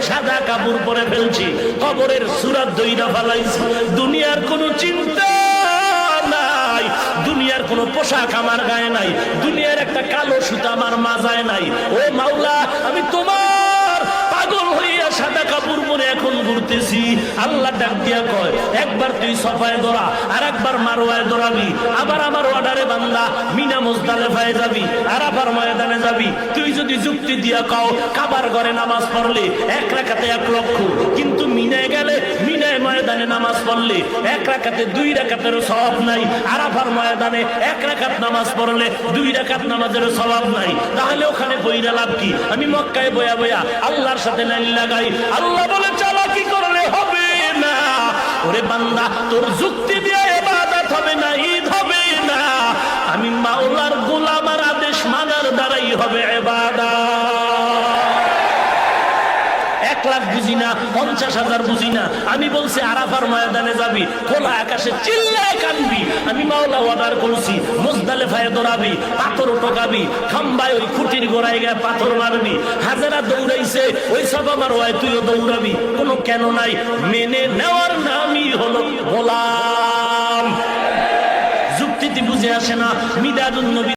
সাদা কাপড় পরে ফেলছি, কবরের সূরা দইরা ফেলাইছি, দুনিয়ার কোনো চিন্তা নাই, দুনিয়ার কোনো পোশাক আমার গায়ে নাই, দুনিয়ার একটা কালো সুতা আমার মাজায় নাই। ও মাওলা, আমি তোমার পাগল হইয়া সাদা কাপড় পরে এখন ঘুরতেছি। আল্লাহ ডাক দিয়া কয়, একবার তুই সফায় দৌড়া, আর একবার মারওয়ায় দৌড়াবি, আবার আমার অর্ডারে বান্দা মিনা মুজদালিফায় যাবি, আরাফার ময়দানে যাবি। তুই যদি যুক্তি দিয়া কও কাবার ঘরে নামাজ পড়লে 1 রাকাতে 1 লক্ষ, কিন্তু মিনায় গেলে মিনায় ময়দানে নামাজ পড়লে 1 রাকাতে 2 রাকাতের সওয়াব নাই, আরাফার ময়দানে 1 রাকাত নামাজ পড়লে 2 রাকাত নামাজের সওয়াব নাই, তাহলে ওখানে বইরা লাভ কি? আমি মক্কায় বয়া বয়া আল্লাহর সাথে লাইন লাগাই। আল্লাহ বলে চালাকি করলে হবে না। ওরে বান্দা, তোর যুক্তি দিয়ে ইবাদত হবে না, ঈদ হবে না। আমি মাওলার গোলাম, আর আদেশ মানার দ্বারাই হবে ইবাদত। 1 লাখ বুঝি না, 50,000 বুঝি না। আমি বলছি আরাফার ময়দানে যাবি, খোলা আকাশে চিল্লায় কানবি। আমি মাওলা অর্ডার করছি মুজদালিফায় দৌড়াবি, পাথর টোকাবি, খাম্বায় ওই খুঁটির গোড়ায় গিয়ে পাথর মারবি। হাজারা দৌড়াইছে, ওই সব আমার হয়, তুইও দৌড়াবি। কোনো কেন নাই, মেনে নেওয়ার নামই হলো গোলাম। যুক্তিতে বুঝে আসে না। মিদাদুন নবী